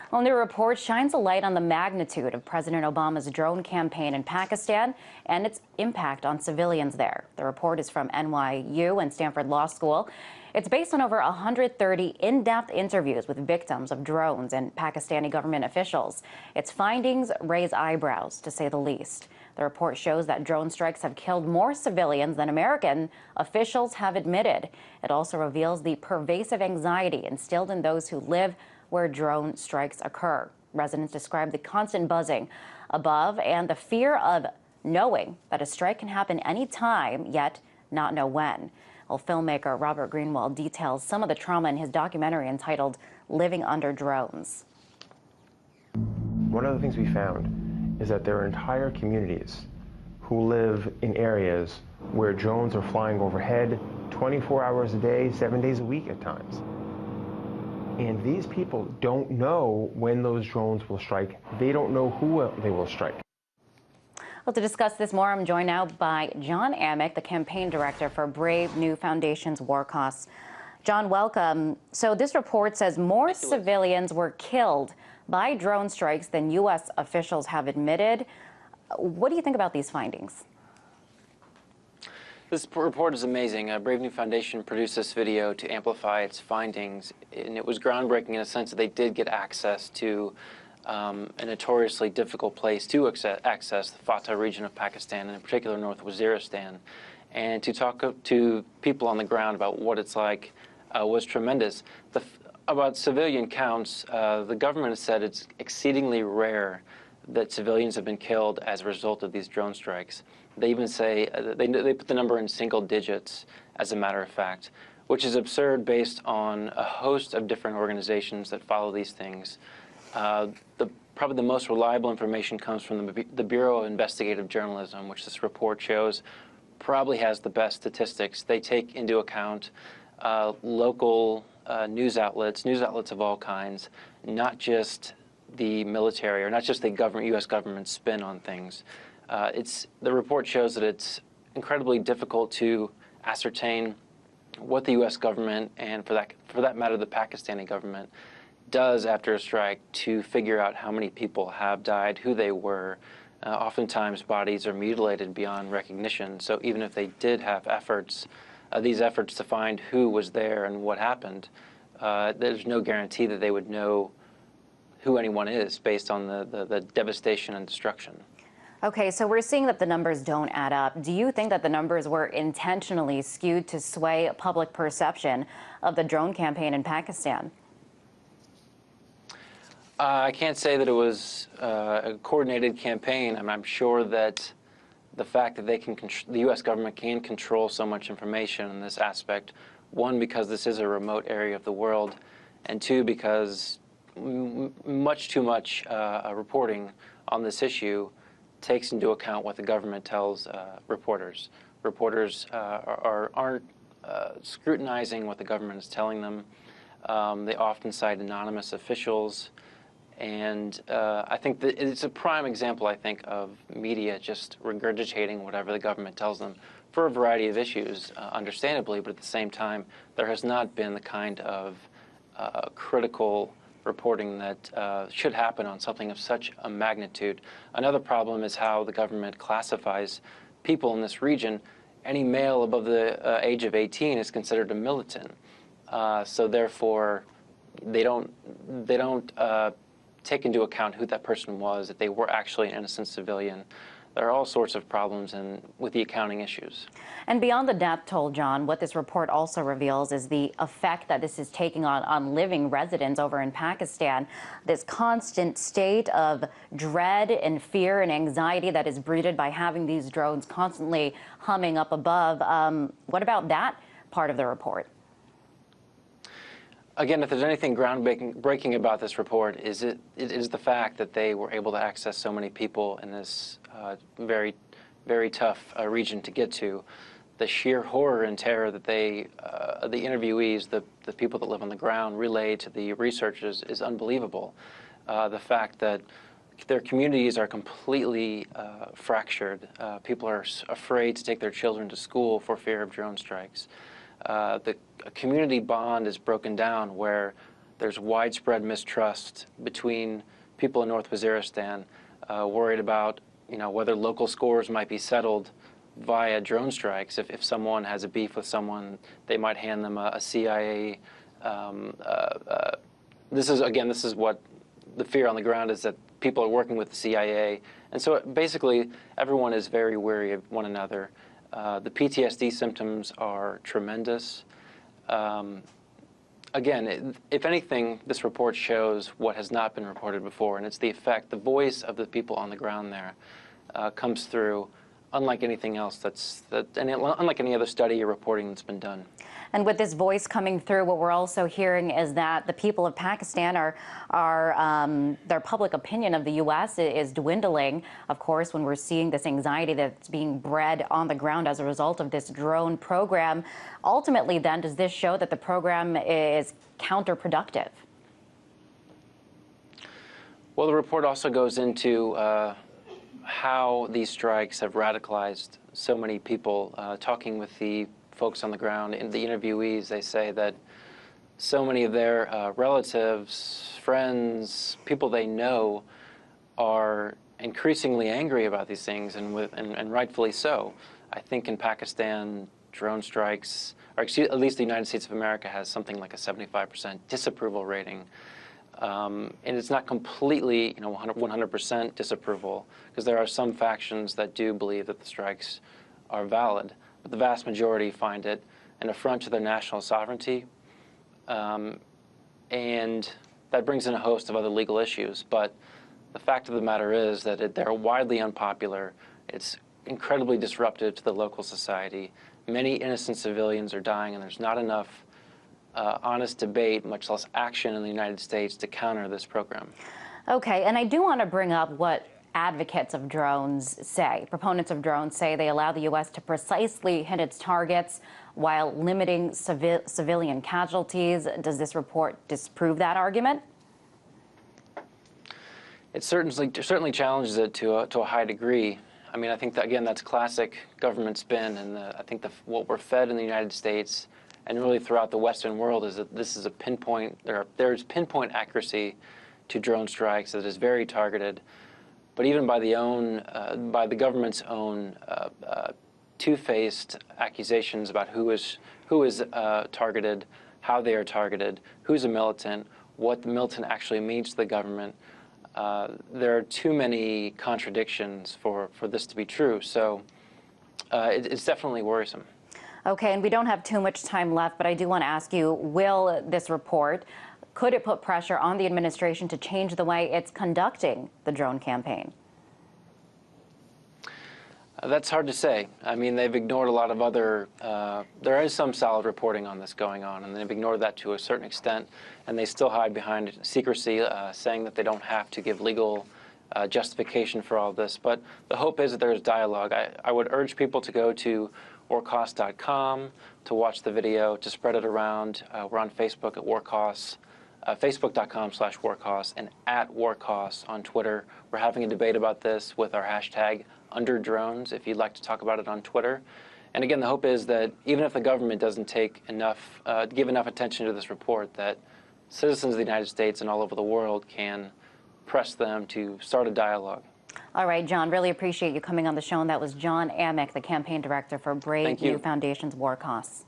Well, the report shines a light on the magnitude of President Obama's drone campaign in Pakistan and its impact on civilians there. The report is from NYU and Stanford Law School. It's based on over 130 in-depth interviews with victims of drones and Pakistani government officials. Its findings raise eyebrows, to say the least. The report shows that drone strikes have killed more civilians than American officials have admitted. It also reveals the pervasive anxiety instilled in those who live where drone strikes occur. Residents describe the constant buzzing above and the fear of knowing that a strike can happen any time, yet not know when. Well, filmmaker Robert Greenwald details some of the trauma in his documentary entitled Living Under Drones. One of the things we found is that there are entire communities who live in areas where drones are flying overhead 24 hours a day, 7 days a week at times. And these people don't know when those drones will strike. They don't know who they will strike. Well, to discuss this more, I'm joined now by John Amick, the campaign director for Brave New Foundation's War Costs. John, welcome. So this report says more civilians were killed by drone strikes than U.S. officials have admitted. What do you think about these findings? This report is amazing. Brave New Foundation produced this video to amplify its findings, and it was groundbreaking in a sense that they did get access to a notoriously difficult place to access the Fatah region of Pakistan, and in particular North Waziristan, and to talk to people on the ground about what it's like was tremendous. About civilian counts, the government has said it's exceedingly rare that civilians have been killed as a result of these drone strikes. They even say, they put the number in single digits, as a matter of fact, which is absurd based on a host of different organizations that follow these things. Probably the most reliable information comes from the Bureau of Investigative Journalism, which this report shows probably has the best statistics. They take into account local news outlets of all kinds, not just the military or not just the U.S. government spin on things. The report shows that it's incredibly difficult to ascertain what the U.S. government and, for that matter, the Pakistani government does after a strike to figure out how many people have died, who they were. Oftentimes, bodies are mutilated beyond recognition. So even if they did have these efforts to find who was there and what happened, there's no guarantee that they would know who anyone is based on the devastation and destruction. Okay, so we're seeing that the numbers don't add up. Do you think that the numbers were intentionally skewed to sway public perception of the drone campaign in Pakistan? I can't say that it was a coordinated campaign. I'm sure that the fact that the U.S. government can control so much information in this aspect, one, because this is a remote area of the world, and two, because much too much reporting on this issue takes into account what the government tells reporters. Reporters aren't scrutinizing what the government is telling them. They often cite anonymous officials. And I think that it's a prime example, I think, of media just regurgitating whatever the government tells them for a variety of issues, understandably, but at the same time, there has not been the kind of critical reporting that should happen on something of such a magnitude. Another problem is how the government classifies people in this region. Any male above the age of 18 is considered a militant. So therefore, they don't take into account who that person was, that they were actually an innocent civilian. There are all sorts of problems with the accounting issues. And beyond the death toll, John, what this report also reveals is the effect that this is taking on living residents over in Pakistan. This constant state of dread and fear and anxiety that is breeded by having these drones constantly humming up above. What about that part of the report? Again, if there's anything groundbreaking about this report, it is the fact that they were able to access so many people in this very, very tough region to get to. The sheer horror and terror that the interviewees, the people that live on the ground, relay to the researchers is unbelievable. The fact that their communities are completely fractured. People are afraid to take their children to school for fear of drone strikes. The community bond is broken down where There's widespread mistrust between people in North Waziristan, worried about whether local scores might be settled via drone strikes. If someone has a beef with someone, they might hand them a CIA. This is what the fear on the ground is, that people are working with the CIA. And so basically, everyone is very wary of one another. The PTSD symptoms are tremendous. Again, if anything, this report shows what has not been reported before, and it's the effect, the voice of the people on the ground there comes through, unlike anything else unlike any other study or reporting that's been done. And with this voice coming through, what we're also hearing is that the people of Pakistan their public opinion of the U.S. is dwindling. Of course, when we're seeing this anxiety that's being bred on the ground as a result of this drone program, ultimately, then, does this show that the program is counterproductive? Well, the report also goes into how these strikes have radicalized so many people. Talking with the folks on the ground, in the interviewees, they say that so many of their relatives, friends, people they know are increasingly angry about these things, and rightfully so. I think in Pakistan, drone strikes, or at least the United States of America has something like a 75% disapproval rating. And it's not completely, 100% disapproval, because there are some factions that do believe that the strikes are valid, but the vast majority find it an affront to their national sovereignty, and that brings in a host of other legal issues. But the fact of the matter is that they're widely unpopular. It's incredibly disruptive to the local society. Many innocent civilians are dying, and there's not enough honest debate, much less action in the United States, to counter this program. Okay, and I do want to bring up what advocates of drones say. Proponents of drones say they allow the U.S. to precisely hit its targets while limiting civilian casualties. Does this report disprove that argument? It certainly challenges it to a high degree. I mean, I think that, again, that's classic government spin, and I think what we're fed in the United States and really throughout the Western world is that this is a pinpoint. There's pinpoint accuracy to drone strikes that is very targeted. But even by the government's own two-faced accusations about who is targeted, how they are targeted, who's a militant, what the militant actually means to the government, there are too many contradictions for this to be true. So it's definitely worrisome. Okay, and we don't have too much time left, but I do want to ask you, will this report, could it put pressure on the administration to change the way it's conducting the drone campaign? That's hard to say. I mean, they've ignored a lot of other, there is some solid reporting on this going on, and they've ignored that to a certain extent, and they still hide behind secrecy, saying that they don't have to give legal justification for all this. But the hope is that there's dialogue. I would urge people to go to warcosts.com to watch the video, to spread it around. We're on Facebook at Warcosts, facebook.com/Warcosts, and at Warcosts on Twitter. We're having a debate about this with our hashtag #UnderDrones, if you'd like to talk about it on Twitter. And again, the hope is that even if the government doesn't take enough, give enough attention to this report, that citizens of the United States and all over the world can press them to start a dialogue. All right, John, really appreciate you coming on the show. And that was John Amick, the campaign director for Brave New Foundation's War Costs.